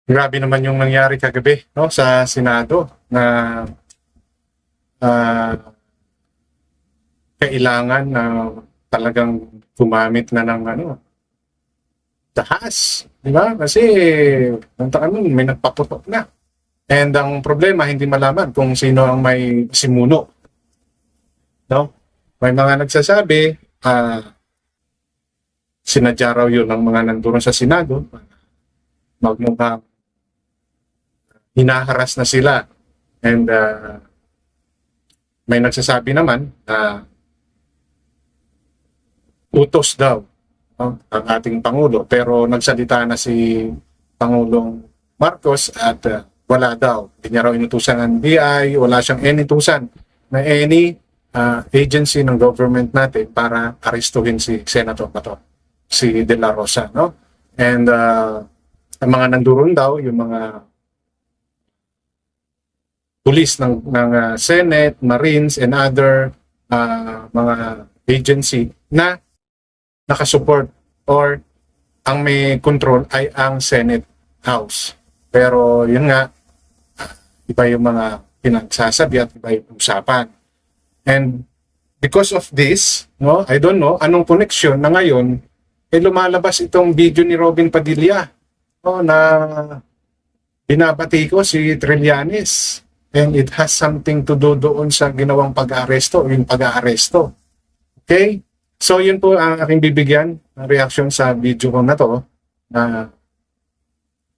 Grabe naman yung nangyari kagabi, no, sa Senado na ah, kailangan na talagang gumamit na ng dahas, di ba? Kasi may nagpaputok na. And ang problema, hindi malaman kung sino ang may simuno, no? May mga nagsasabi, sinadya raw yun ng mga nandoon sa Senado, magmukhang hinaharas na sila. And may nagsasabi naman na utos daw, no, ang ating Pangulo. Pero nagsalita na si Pangulong Marcos at wala daw. Hindi niya raw inutusan ng BI, wala siyang inutusan na any agency ng government natin para arestuhin si Senator Bato, si De La Rosa. No? And ang mga nanduron daw, yung mga police ng Senate, Marines, and other mga agency na nakasupport or ang may control ay ang Senate House. Pero yun nga, iba yung mga pinagsasabi at iba yung usapan. And because of this, no, I don't know, anong connection na ngayon, lumalabas itong video ni Robin Padilla, no, na binabati ko si Trillanes. And it has something to do doon sa ginawang pag-aaresto, yung pag-aaresto. Okay? So yun po ang aking bibigyan ng reaction sa video ko na to, na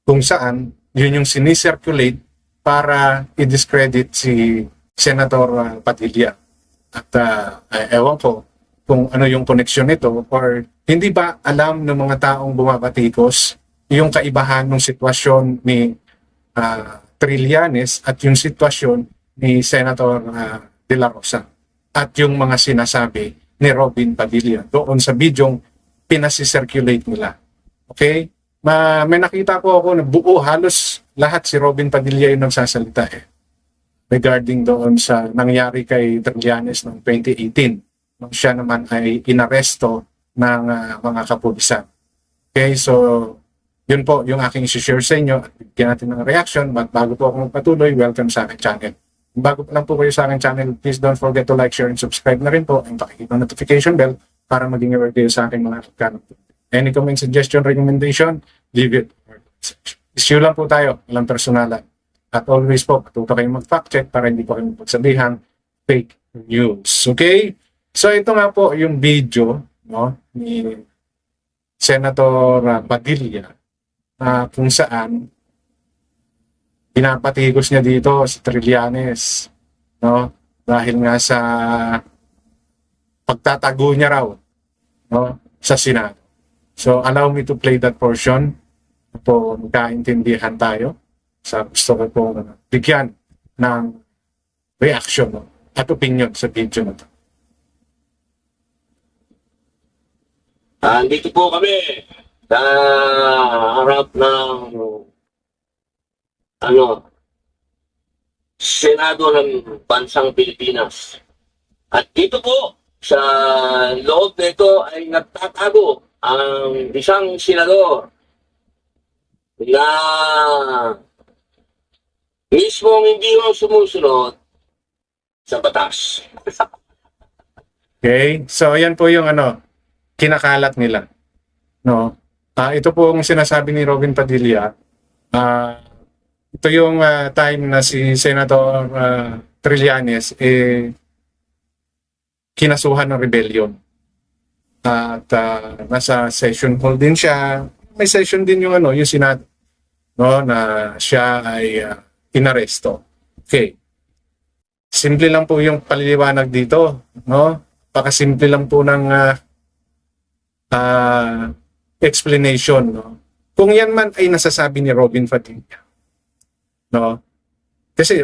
kung saan yun yung sinicirculate para i-discredit si Senator Padilla. At ewan ko kung ano yung connection nito, or hindi ba alam ng mga taong bumabatikos yung kaibahan ng sitwasyon ni Trillanes at yung sitwasyon ni Senator De La Rosa at yung mga sinasabi ni Robin Padilla doon sa bidyong pinasicirculate nila. Okay? May nakita ko ako na buo halos lahat si Robin Padilla yung nagsasalita regarding doon sa nangyari kay Trillanes noong 2018 nung siya naman ay inaresto ng mga kapulisan. Okay, so yun po yung aking isi-share sa inyo at bigyan natin ng reaction. Bago po ako magpatuloy, welcome sa aking channel. Bago pa lang po kayo sa aking channel, please don't forget to like, share, and subscribe na rin po and pakikita ng notification bell para maging aware kayo sa aking mga content. Any comment, suggestion, recommendation, leave it. Issue lang po tayo, walang personalan. At always po, patuto kayong mag-fact check para hindi po kayo magsabihan fake news. Okay? So ito nga po yung video, no, ni Senator Padilla, kung saan pinapatigos niya dito si Trillanes, no, dahil nga sa pagtatago niya raw, no, sa Senado. So allow me to play that portion po, magkaintindihan tayo sa gusto ko po bigyan ng reaction, no, at opinion sa video na to. Andito po kami sa harap ng Senado ng Bansang Pilipinas. At dito po sa loob nito ay nagtatago ang isang senador na mismong hindi mo sumusunod sa batas. Okay? So yan po yung kinakalat nila, no? Ito po ang sinasabi ni Robin Padilla. Ito yung time na si Senator Trillanes kinasuhan ng rebellion. At nasa session hall din siya. May session din yung yung Senado, no, na siya ay inaresto. Okay. Simple lang po yung paliliwanag dito, no? Pakasimple lang po ng explanation, no? Kung yan man ay nasasabi ni Robin Padilla, no? Kasi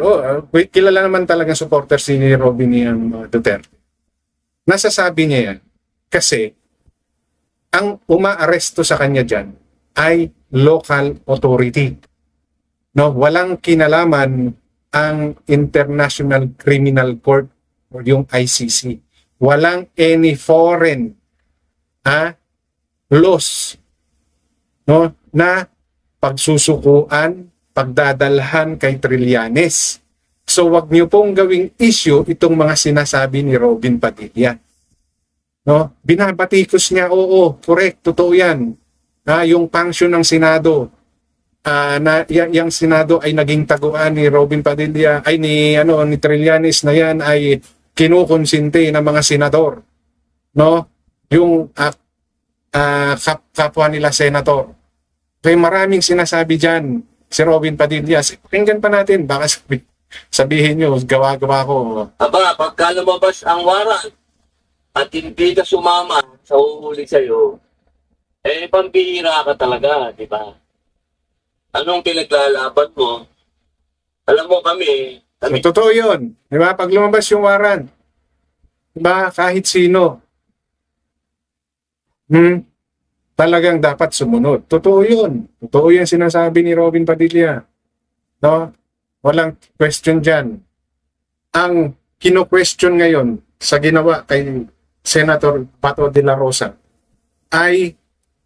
kilala naman talagang supporter si Robin yung Duterte. Nasasabi niya yan kasi ang umaaresto sa kanya dyan ay local authority, no? Walang kinalaman ang International Criminal Court o yung ICC. Walang any foreign laws, no, na pagsusukuan, pagdadalhan kay Trillanes. So wag niyo pong gawing issue itong mga sinasabi ni Robin Padilla. No? Binabatikos niya, oo, correct, totoo yan. Yung function ng Senado, yung Senado ay naging taguan ni Robin Padilla, ay ni Trillanes na yan ay kinukonsinte ng mga senador. No? Yung kapwa nila senator. Kaya maraming sinasabi dyan si Robin Padilla. Pakinggan pa natin, baka sabihin nyo, gawa-gawa ko. Aba, pagka lumabas ang warrant at hindi ka sumama sa uhuli sa'yo, pambihira ka talaga, di ba? Anong pinaglalaban mo? Alam mo kami Totoo yun. Di ba? Pag lumabas yung warrant, di ba? Kahit sino, talagang dapat sumunod. Totoo yun. Totoo yung sinasabi ni Robin Padilla. No? Walang question dyan. Ang kino-question ngayon sa ginawa kay Senator Bato de la Rosa ay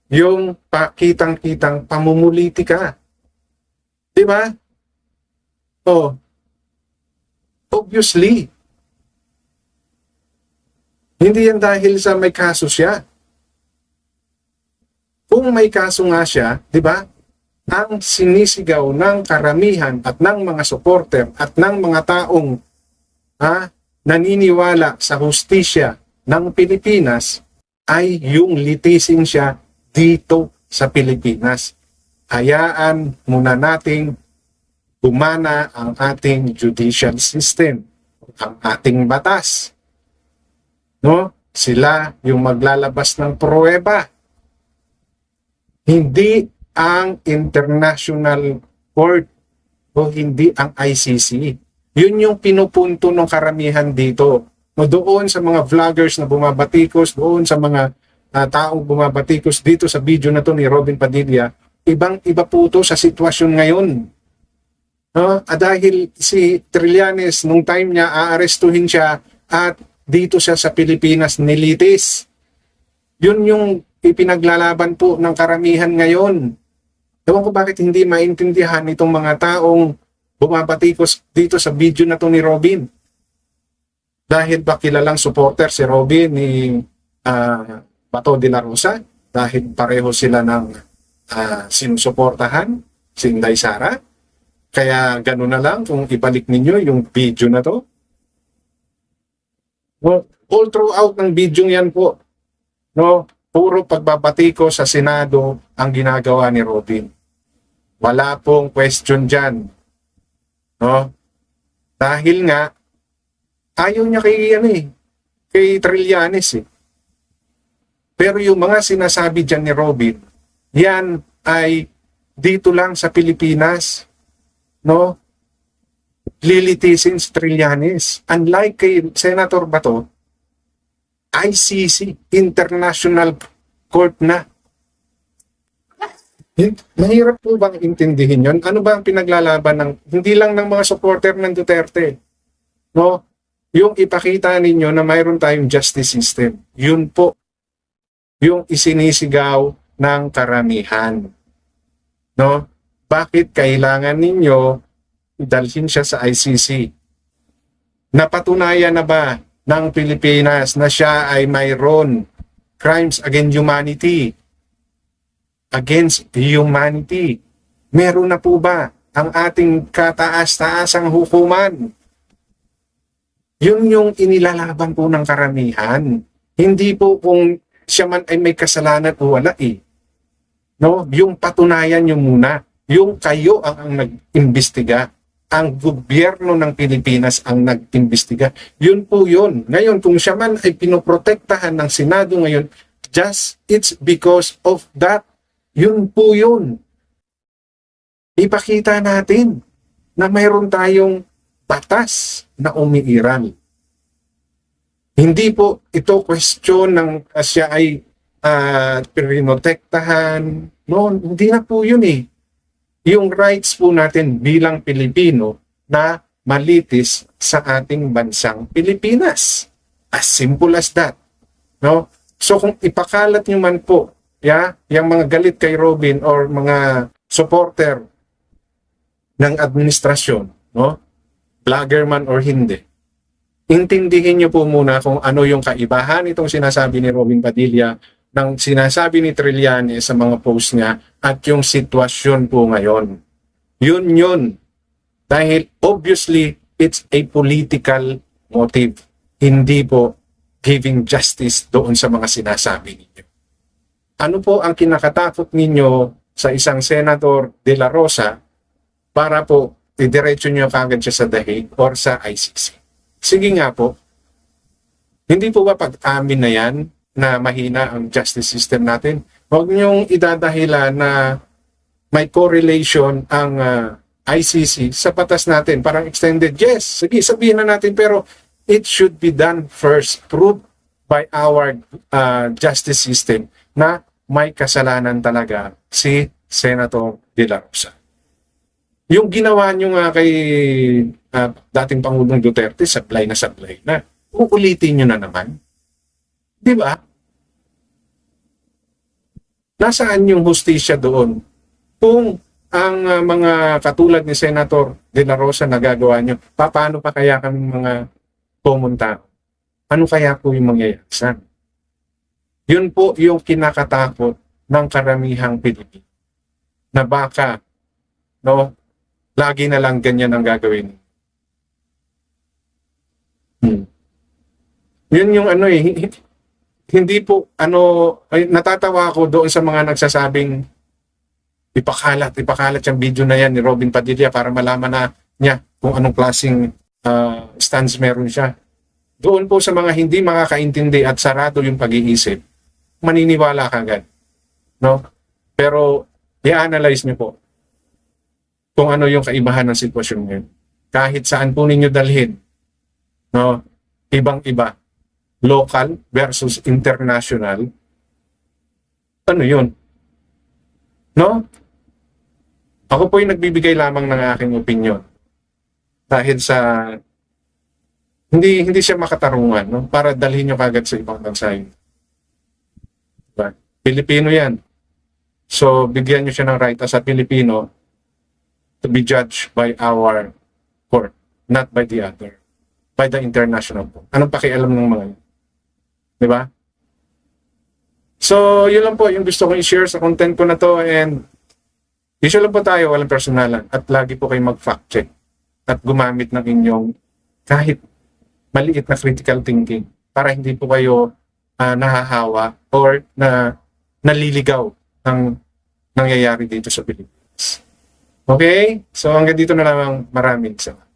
yung pakitang-kitang pamumulitika. Di ba? Oh, obviously. Hindi yan dahil sa may kaso siya. Kung may kaso nga siya, di ba? Ang sinisigaw ng karamihan at ng mga supporter at ng mga taong naniniwala sa hustisya ng Pilipinas ay yung litisin siya dito sa Pilipinas. Hayaan muna nating gumana ang ating judicial system, ang ating batas. No? Sila yung maglalabas ng pruweba. Hindi ang International Court o hindi ang ICC. Yun yung pinupunto ng karamihan dito. No, doon sa mga vloggers na bumabatikos, doon sa mga taong bumabatikos dito sa video na to ni Robin Padilla, ibang-iba po to sa sitwasyon ngayon. No? Dahil si Trillanes, nung time niya, aarestuhin siya at dito siya sa Pilipinas nilitis. Yun yung ipinaglalaban po ng karamihan ngayon. Ewan ko bakit hindi maintindihan itong mga taong bumabatikos dito sa video na to ni Robin. Dahil ba kilalang supporter si Robin ni Bato de la Rosa? Dahil pareho sila ng sinusuportahan, si Inday Sara? Kaya gano'n na lang kung ibalik ninyo yung video na to. No, all throughout ng video yan po, no, puro pagbabatiko sa Senado ang ginagawa ni Robin. Wala pong question dyan. No? Dahil nga, ayaw niya kay Trillanes eh. Pero yung mga sinasabi dyan ni Robin, yan ay dito lang sa Pilipinas. No? Lilitisin si Trillanes. Unlike kay Senator Bato, ICC, International Court na. Mahirap po bang intindihin yon? Ano ba ang pinaglalaban ng, hindi lang ng mga supporter ng Duterte? No? Yung ipakita ninyo na mayroon tayong justice system. Yun po yung isinisigaw ng karamihan. No? Bakit kailangan ninyo dalhin siya sa ICC? Napatunayan na ba ng Pilipinas na siya ay mayroon crimes against humanity? Against humanity. Meron na po ba ang ating kataas-taasang hukuman? Yun yung inilalaban po ng karamihan. Hindi po kung siya man ay may kasalanan o wala eh. No? Yung patunayan nyo muna. Yung kayo ang nag-imbestiga. Ang gobyerno ng Pilipinas ang nag-imbestiga. Yun po yun. Ngayon, kung siya man ay pinoprotektahan ng Senado ngayon, it's because of that. Yun po yun. Ipakita natin na mayroon tayong batas na umiiral. Hindi po ito question ng siya ay pinotektahan. No, hindi na po yun eh. Yung rights po natin bilang Pilipino na malitis sa ating bansang Pilipinas. As simple as that. No? So kung ipakalat nyo man po, yung mga galit kay Robin or mga supporter ng administrasyon, no? Vlogger man or hindi, intindihin niyo po muna kung ano yung kaibahan itong sinasabi ni Robin Padilla ng sinasabi ni Trillanes sa mga post niya at yung sitwasyon po ngayon. Yun. Dahil obviously, it's a political motive. Hindi po giving justice doon sa mga sinasabi ninyo. Ano po ang kinakatakot ninyo sa isang Senator De La Rosa para po idiretso nyo kagad siya sa The Hague or sa ICC? Sige nga po, hindi po ba pag-amin na yan na mahina ang justice system natin? Huwag niyong idadahilan na may correlation ang ICC sa batas natin. Parang extended, yes, sige, sabihin na natin, pero it should be done first, proved by our justice system na may kasalanan talaga si Senator De La Rosa. Yung ginawa nyo nga kay dating Pangulong Duterte, sablay na. Uulitin nyo na naman. Di ba? Nasaan yung hustisya doon? Kung ang mga katulad ni Senator De La Rosa nagagawa nyo, paano pa kaya kami mga common tao? Ano kaya po yung mangyayari? Yun po yung kinakatakot ng karamihang Pilipino. Na baka, no, lagi na lang ganyan ang gagawin. Yun yung ano hindi po, natatawa ako doon sa mga nagsasabing ipakalat yung video na yan ni Robin Padilla para malaman na niya kung anong klaseng stance meron siya. Doon po sa mga hindi makakaintindi at sarado yung pag-iisip, maniniwala kagad. No? Pero, i-analyze niyo po kung ano yung kaibahan ng sitwasyon ngayon. Kahit saan po ninyo dalhin, no? Ibang-iba. Local versus international. Ano yun? No? Ako po yung nagbibigay lamang ng aking opinion. Dahil sa hindi siya makatarungan, no? Para dalhin nyo kagad sa ibang bansa yun. Diba? Pilipino yan. So, bigyan nyo siya ng right as a Pilipino to be judged by our court, not by the other, by the international court. Anong pakialam ng mga yun? Diba? So, yun lang po yung gusto kong i-share sa content ko na to, and usual lang po tayo, walang personalan, at lagi po kayo mag-fact check at gumamit ng inyong kahit maliit na critical thinking para hindi po kayo nahahawa or naliligaw ng nangyayari dito sa Pilipinas. Okay? So hanggang dito na lang, maraming salamat.